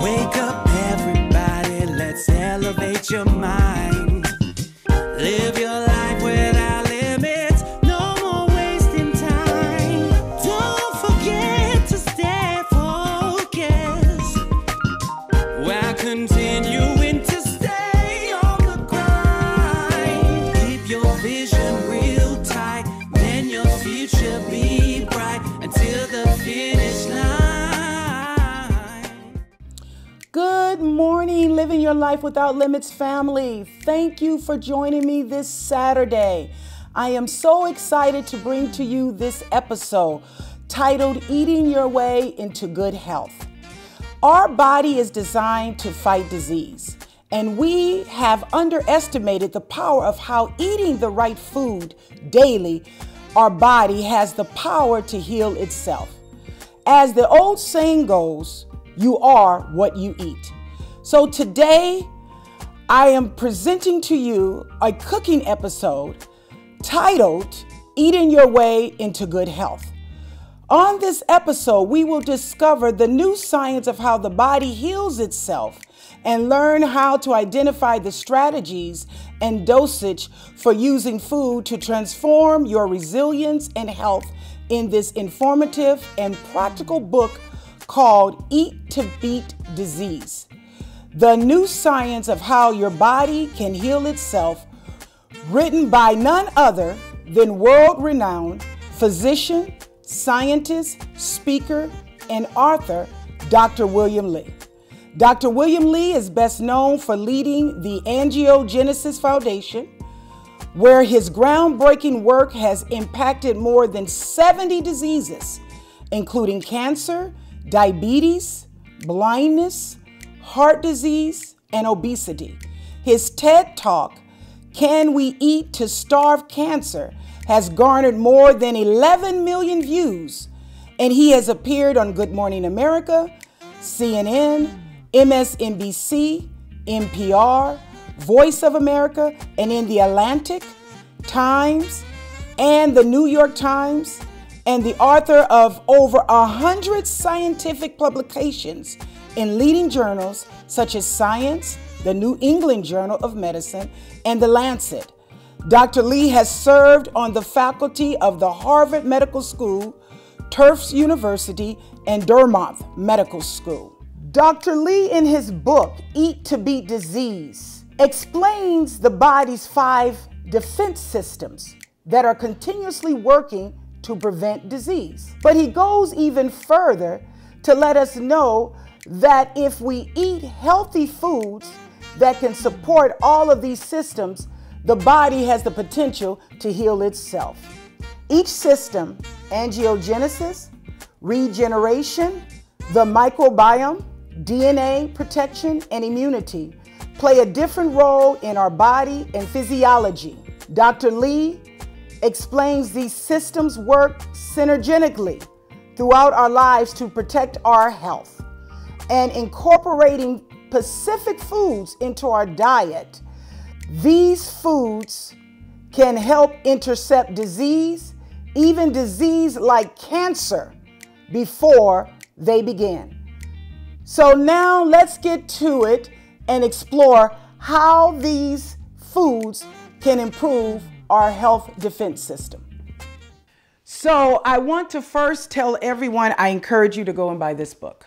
Wake up everybody, let's elevate your mind. Live your life without limits, no more wasting time. Don't forget to stay focused while continuing to stay on the grind. Keep your vision real tight, then your future be bright until the finish line. Good morning, Living Your Life Without Limits family. Thank you for joining me this Saturday. I am so excited to bring to you this episode titled Eating Your Way into Good Health. Our body is designed to fight disease, and we have underestimated the power of how eating the right food daily, our body has the power to heal itself. As the old saying goes, you are what you eat. So today, I am presenting to you a cooking episode titled Eating Your Way into Good Health. On this episode, we will discover the new science of how the body heals itself and learn how to identify the strategies and dosage for using food to transform your resilience and health in this informative and practical book called Eat to Beat Disease. The new science of how your body can heal itself, written by none other than world-renowned physician, scientist, speaker, and author, Dr. William Li. Dr. William Li is best known for leading the Angiogenesis Foundation, where his groundbreaking work has impacted more than 70 diseases, including cancer, diabetes, blindness, heart disease, and obesity. His TED Talk, Can We Eat to Starve Cancer, has garnered more than 11 million views, and he has appeared on Good Morning America, CNN, MSNBC, NPR, Voice of America, and in the Atlantic, Times, and the New York Times, and the author of over 100 scientific publications in leading journals such as Science, the New England Journal of Medicine, and The Lancet. Dr. Li has served on the faculty of the Harvard Medical School, Tufts University, and Dartmouth Medical School. Dr. Li, in his book, Eat to Beat Disease, explains the body's 5 defense systems that are continuously working to prevent disease. But he goes even further to let us know that if we eat healthy foods that can support all of these systems, the body has the potential to heal itself. Each system, angiogenesis, regeneration, the microbiome, DNA protection, and immunity, play a different role in our body and physiology. Dr. Li explains these systems work synergistically throughout our lives to protect our health. And incorporating specific foods into our diet, these foods can help intercept disease, even disease like cancer, before they begin. So now let's get to it and explore how these foods can improve our health defense system. So I want to first tell everyone, I encourage you to go and buy this book.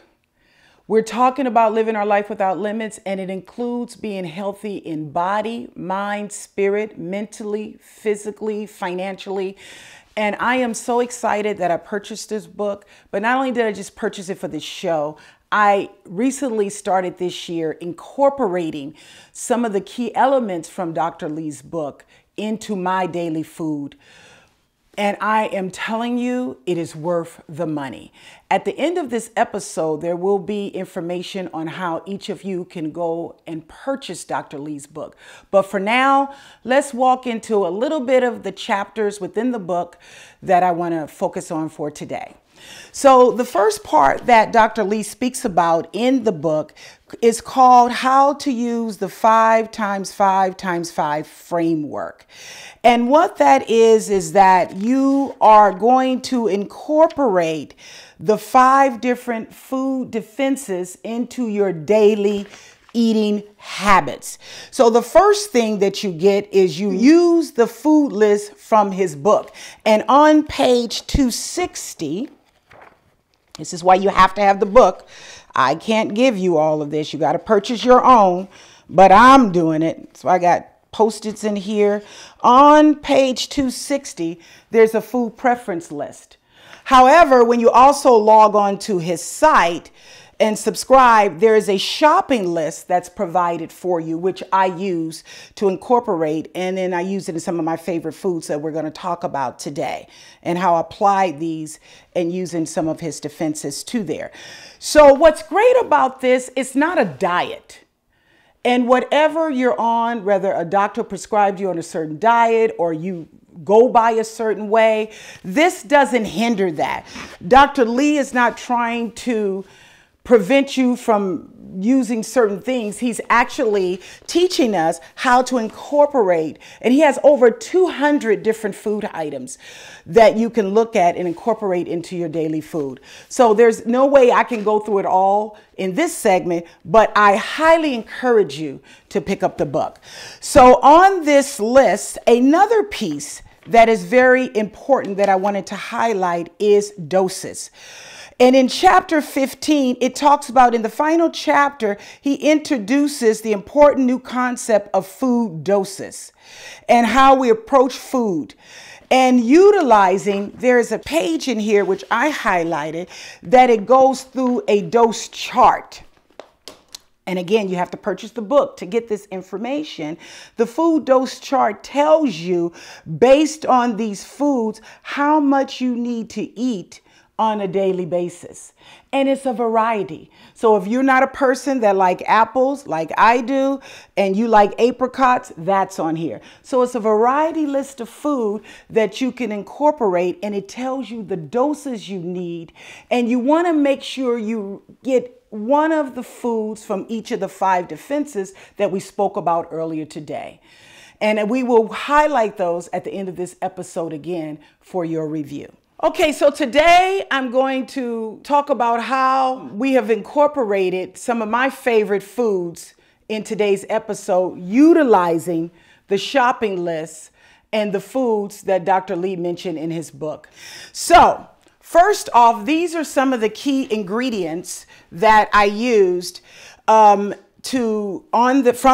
We're talking about living our life without limits, and it includes being healthy in body, mind, spirit, mentally, physically, financially. And I am so excited that I purchased this book, but not only did I just purchase it for this show, I recently started this year incorporating some of the key elements from Dr. Li's book into my daily food. And I am telling you, it is worth the money. At the end of this episode, there will be information on how each of you can go and purchase Dr. Li's book. But for now, let's walk into a little bit of the chapters within the book that I want to focus on for today. So the first part that Dr. Li speaks about in the book is called How to Use the 5x5x5 framework. And what that is that you are going to incorporate the 5 different food defenses into your daily eating habits. So the first thing that you get is you use the food list from his book. And on page 260, this is why you have to have the book. I can't give you all of this. You got to purchase your own, but I'm doing it. So I got Post-its in here. On page 260, there's a food preference list. However, when you also log on to his site and subscribe, there is a shopping list that's provided for you, which I use to incorporate. And then I use it in some of my favorite foods that we're going to talk about today, and how I applied these and using some of his defenses to there. So what's great about this, it's not a diet. And whatever you're on, whether a doctor prescribed you on a certain diet or you go by a certain way, this doesn't hinder that. Dr. Lee is not trying to prevent you from using certain things. He's actually teaching us how to incorporate, and he has over 200 different food items that you can look at and incorporate into your daily food. So there's no way I can go through it all in this segment, but I highly encourage you to pick up the book. So on this list, another piece that is very important that I wanted to highlight is doses. And in chapter 15, it talks about, in the final chapter, he introduces the important new concept of food doses and how we approach food. And utilizing, there's a page in here which I highlighted that it goes through a dose chart. And again, you have to purchase the book to get this information. The food dose chart tells you, based on these foods, how much you need to eat on a daily basis. And it's a variety. So if you're not a person that like apples like I do, and you like apricots, that's on here. So it's a variety list of food that you can incorporate, and it tells you the doses you need. And you want to make sure you get one of the foods from each of the 5 defenses that we spoke about earlier today. And we will highlight those at the end of this episode again for your review. Okay, so today I'm going to talk about how we have incorporated some of my favorite foods in today's episode, utilizing the shopping list and the foods that Dr. Lee mentioned in his book. So first off, these are some of the key ingredients that I used from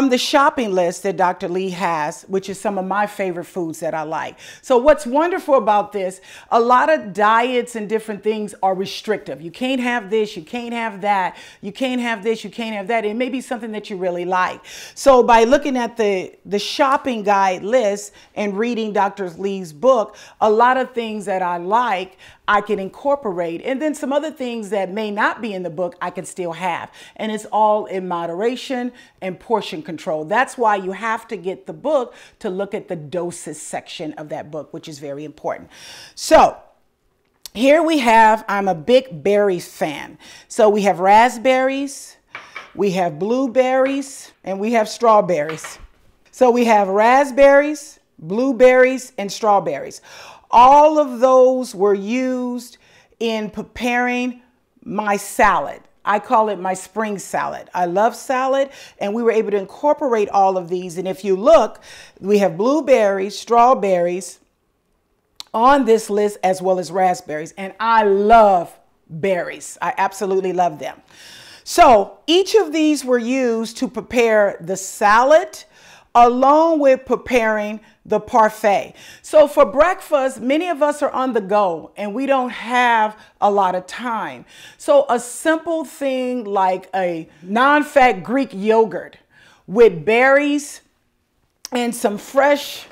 the shopping list that Dr. Lee has, which is some of my favorite foods that I like. So what's wonderful about this, a lot of diets and different things are restrictive. You can't have this, you can't have that, you can't have this, you can't have that. It may be something that you really like. So by looking at the shopping guide list and reading Dr. Lee's book, a lot of things that I like, I can incorporate. And then some other things that may not be in the book, I can still have. And it's all in moderation and portion control. That's why you have to get the book to look at the doses section of that book, which is very important. So here we have, I'm a big berries fan. So we have raspberries, we have blueberries, and we have strawberries. So we have raspberries, blueberries, and strawberries. All of those were used in preparing my salad. I call it my spring salad. I love salad, and we were able to incorporate all of these. And if you look, we have blueberries, strawberries on this list, as well as raspberries. And I love berries. I absolutely love them. So each of these were used to prepare the salad, along with preparing the parfait. So for breakfast, many of us are on the go and we don't have a lot of time. So a simple thing like a non-fat Greek yogurt with berries and some fresh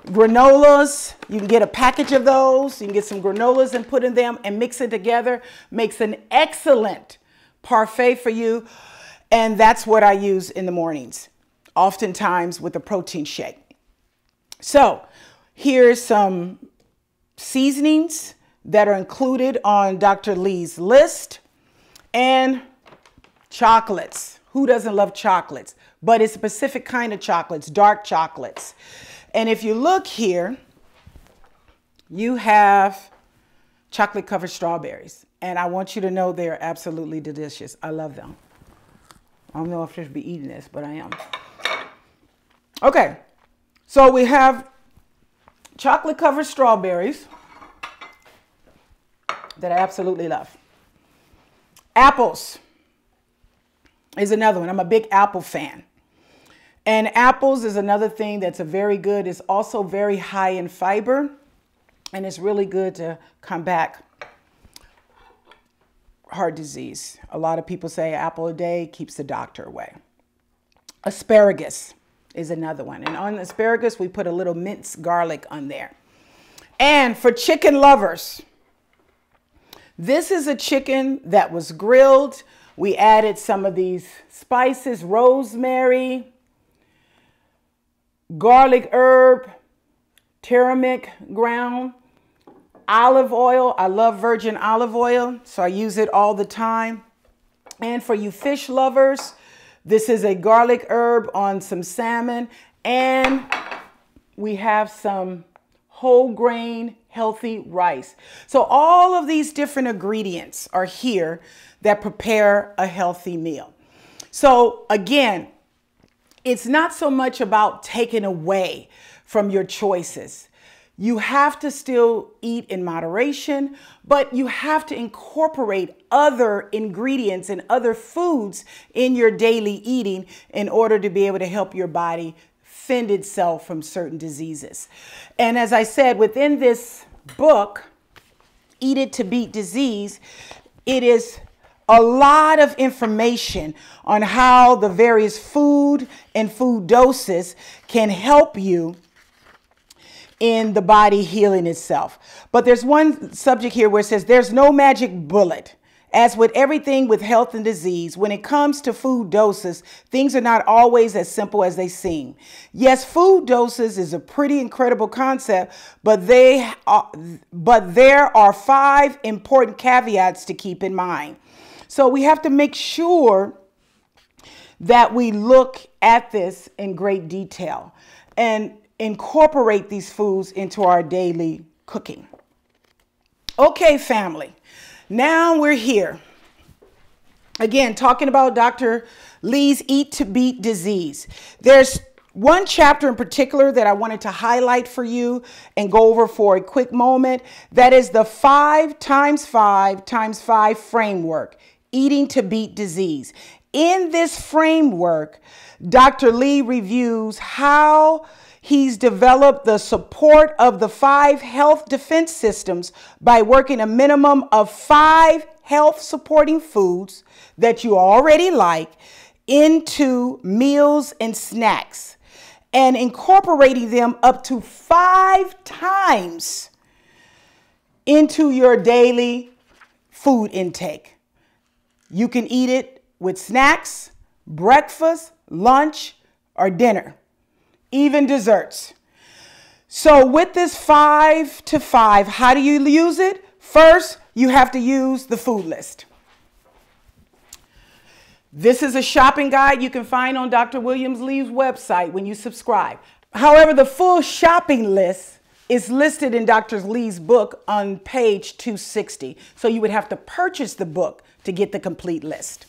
granolas. You can get a package of those. You can get some granolas and put in them and mix it together. Makes an excellent parfait for you. And that's what I use in the mornings, oftentimes with a protein shake. So here's some seasonings that are included on Dr. Lee's list, and chocolates. Who doesn't love chocolates? But it's a specific kind of chocolates, dark chocolates. And if you look here, you have chocolate covered strawberries. And I want you to know they're absolutely delicious. I love them. I don't know if I should be eating this, but I am. Okay, so we have chocolate covered strawberries that I absolutely love. Apples is another one. I'm a big apple fan. And apples is another thing that's very good. It's also very high in fiber, and it's really good to combat heart disease. A lot of people say apple a day keeps the doctor away. Asparagus is another one. And on asparagus, we put a little minced garlic on there. And for chicken lovers, this is a chicken that was grilled. We added some of these spices, rosemary, garlic herb, turmeric ground, olive oil. I love virgin olive oil, so I use it all the time. And for you fish lovers, this is a garlic herb on some salmon. And we have some whole grain healthy rice. So all of these different ingredients are here that prepare a healthy meal. So again, it's not so much about taking away from your choices. You have to still eat in moderation, but you have to incorporate other ingredients and other foods in your daily eating in order to be able to help your body fend itself from certain diseases. And as I said, within this book, Eat It to Beat Disease, it is a lot of information on how the various food and food doses can help you in the body healing itself. But there's one subject here where it says there's no magic bullet. As with everything with health and disease, when it comes to food doses, things are not always as simple as they seem. Yes, food doses is a pretty incredible concept, but there are 5 important caveats to keep in mind. So we have to make sure that we look at this in great detail and incorporate these foods into our daily cooking. Okay, family. Now we're here. Again, talking about Dr. Lee's Eat to Beat Disease. There's one chapter in particular that I wanted to highlight for you and go over for a quick moment. That is the 5x5x5 framework, Eating to Beat Disease. In this framework, Dr. Lee reviews how he's developed the support of the 5 health defense systems by working a minimum of 5 health supporting foods that you already like into meals and snacks and incorporating them up to 5 times into your daily food intake. You can eat it with snacks, breakfast, lunch, or dinner. Even desserts. So with this 5 to 5, how do you use it? First, you have to use the food list. This is a shopping guide you can find on Dr. Williams Lee's website when you subscribe. However, the full shopping list is listed in Dr. Lee's book on page 260. So you would have to purchase the book to get the complete list.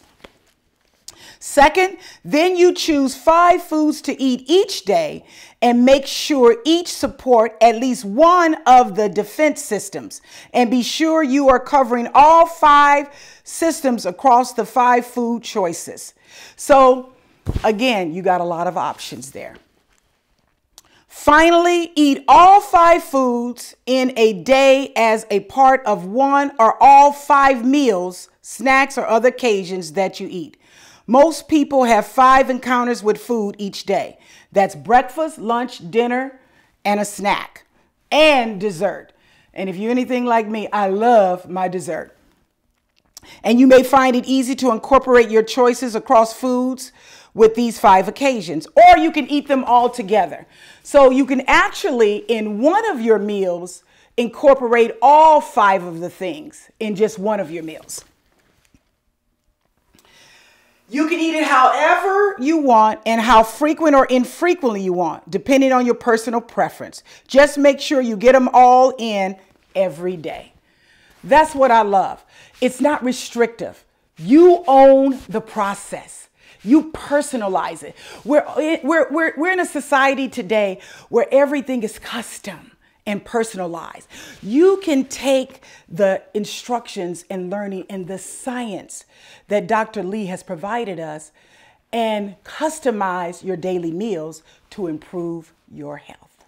Second, then you choose 5 foods to eat each day and make sure each support at least one of the defense systems. And be sure you are covering all 5 systems across the 5 food choices. So again, you got a lot of options there. Finally, eat all 5 foods in a day as a part of one or all 5 meals, snacks, or other occasions that you eat. Most people have 5 encounters with food each day. That's breakfast, lunch, dinner, and a snack, and dessert. And if you're anything like me, I love my dessert. And you may find it easy to incorporate your choices across foods with these 5 occasions, or you can eat them all together. So you can actually, in one of your meals, incorporate all 5 of the things in just one of your meals. You can eat it however you want and how frequent or infrequently you want, depending on your personal preference. Just make sure you get them all in every day. That's what I love. It's not restrictive. You own the process. You personalize it. We're in a society today where everything is custom and personalized. You can take the instructions and learning and the science that Dr. Lee has provided us and customize your daily meals to improve your health.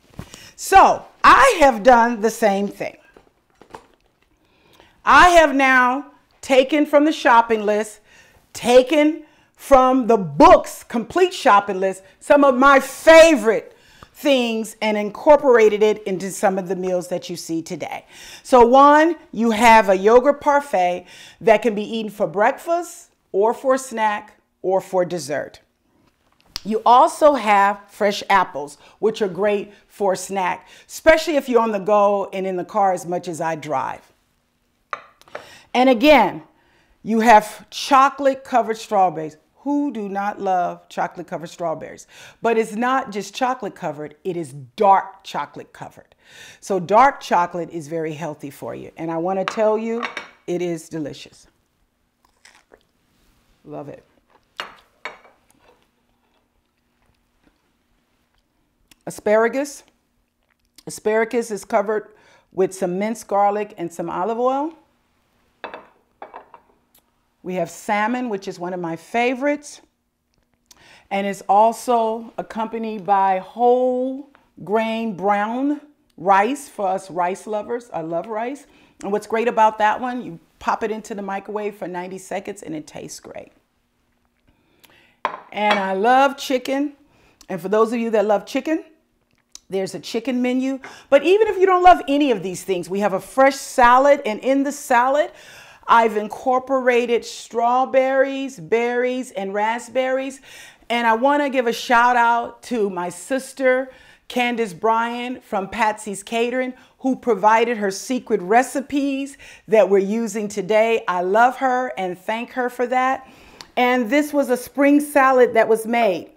So I have done the same thing. I have now taken from the shopping list, taken from the book's complete shopping list, some of my favorite things and incorporated it into some of the meals that you see today. So one, you have a yogurt parfait that can be eaten for breakfast or for a snack or for dessert. You also have fresh apples, which are great for a snack, especially if you're on the go and in the car as much as I drive. And again, you have chocolate covered strawberries. Who do not love chocolate covered strawberries? But it's not just chocolate covered, it is dark chocolate covered. So dark chocolate is very healthy for you. And I want to tell you, it is delicious. Love it. Asparagus. Asparagus is covered with some minced garlic and some olive oil. We have salmon, which is one of my favorites, and it's also accompanied by whole grain brown rice for us rice lovers. I love rice. And what's great about that one, you pop it into the microwave for 90 seconds and it tastes great. And I love chicken. And for those of you that love chicken, there's a chicken menu. But even if you don't love any of these things, we have a fresh salad, and in the salad, I've incorporated strawberries, berries, and raspberries. And I want to give a shout out to my sister, Candace Bryan from Patsy's Catering, who provided her secret recipes that we're using today. I love her and thank her for that. And this was a spring salad that was made.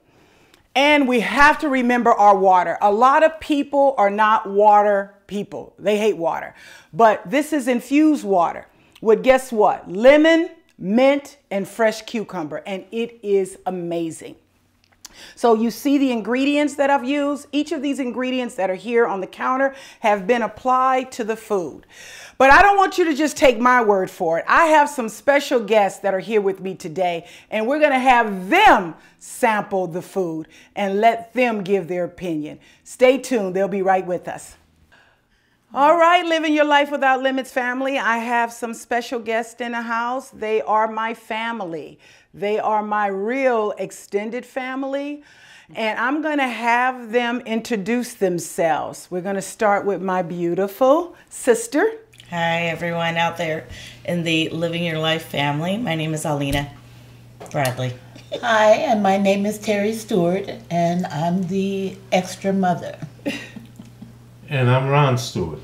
And we have to remember our water. A lot of people are not water people. They hate water. But this is infused water with, guess what? Lemon, mint, and fresh cucumber. And it is amazing. So you see the ingredients that I've used. Each of these ingredients that are here on the counter have been applied to the food. But I don't want you to just take my word for it. I have some special guests that are here with me today, and we're going to have them sample the food and let them give their opinion. Stay tuned. They'll be right with us. All right, Living Your Life Without Limits family. I have some special guests in the house. They are my family. They are my real extended family. And I'm going to have them introduce themselves. We're going to start with my beautiful sister. Hi, everyone out there in the Living Your Life family. My name is Alina Bradley. Hi, and my name is Terry Stewart, and I'm the extra mother. And I'm Ron Stewart.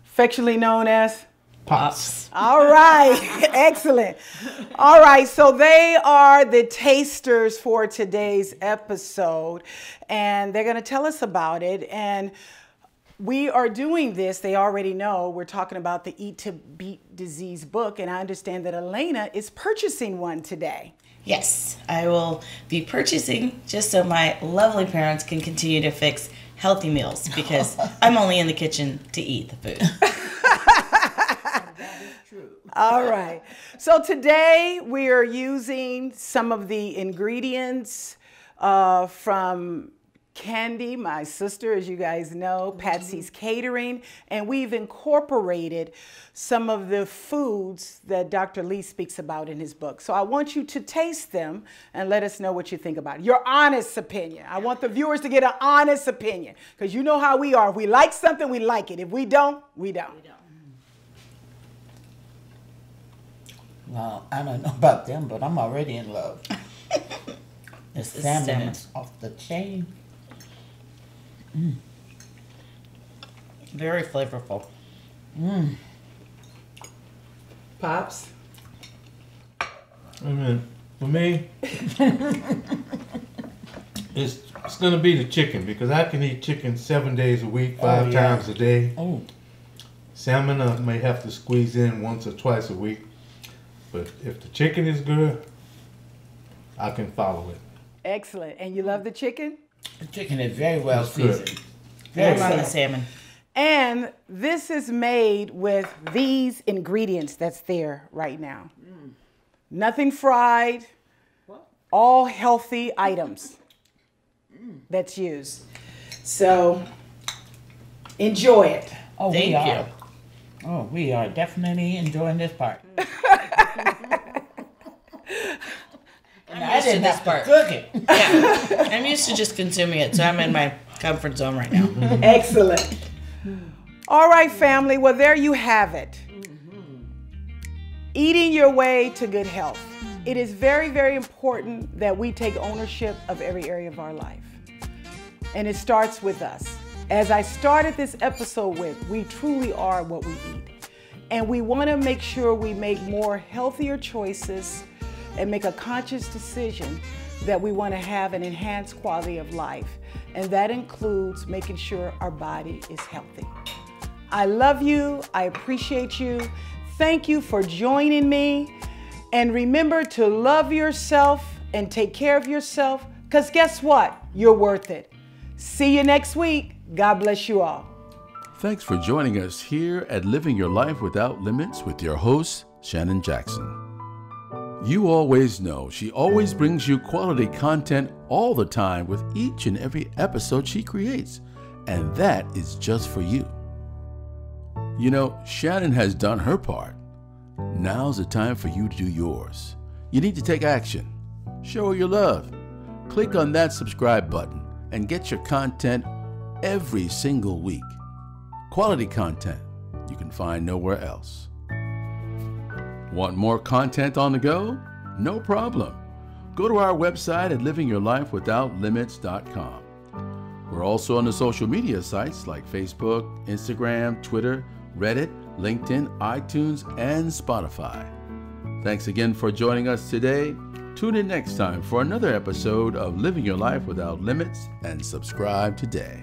Affectionately known as? Pops. All right, excellent. All right, so they are the tasters for today's episode, and they're going to tell us about it. And we are doing this, they already know, we're talking about the Eat to Beat Disease book, and I understand that Elena is purchasing one today. Yes, I will be purchasing just so my lovely parents can continue to fix healthy meals, because I'm only in the kitchen to eat the food. That is true. All right. So today we are using some of the ingredients from Candy, my sister, as you guys know, Patsy's Catering, and we've incorporated some of the foods that Dr. Lee speaks about in his book. So I want you to taste them and let us know what you think about it. Your honest opinion. I want the viewers to get an honest opinion, because you know how we are. If we like something, we like it. If we don't, we don't. Well, I don't know about them, but I'm already in love. The salmon is off the chain. Very flavorful. Pops? I mean, for me, it's going to be the chicken, because I can eat chicken 7 days a week, five times a day. Oh. Salmon I may have to squeeze in once or twice a week. But if the chicken is good, I can follow it. Excellent. And you love the chicken? The chicken is very well It's good. seasoned. I'm on the salmon. And this is made with these ingredients that's there right now. Nothing fried, all healthy items that's used. So enjoy it. Oh, Thank we are. you. Oh, we are definitely enjoying this part. And I used to didn't this have part. to cook it. Yeah. I'm used to just consuming it, so I'm in my comfort zone right now. Excellent. All right, family. Well, there you have it. Eating your way to good health. It is very, very important that we take ownership of every area of our life. And it starts with us. As I started this episode with, we truly are what we eat. And we want to make sure we make more healthier choices and make a conscious decision that we want to have an enhanced quality of life. And that includes making sure our body is healthy. I love you. I appreciate you. Thank you for joining me. And remember to love yourself and take care of yourself, because guess what? You're worth it. See you next week. God bless you all. Thanks for joining us here at Living Your Life Without Limits with your host, Shannon Jackson. You always know she always brings you quality content all the time with each and every episode she creates, and that is just for you. You know, Shannon has done her part. Now's the time for you to do yours. You need to take action. Show her your love. Click on that subscribe button and get your content every single week. Quality content you can find nowhere else. Want more content on the go? No problem. Go to our website at livingyourlifewithoutlimits.com. We're also on the social media sites like Facebook, Instagram, Twitter, Reddit, LinkedIn, iTunes, and Spotify. Thanks again for joining us today. Tune in next time for another episode of Living Your Life Without Limits and subscribe today.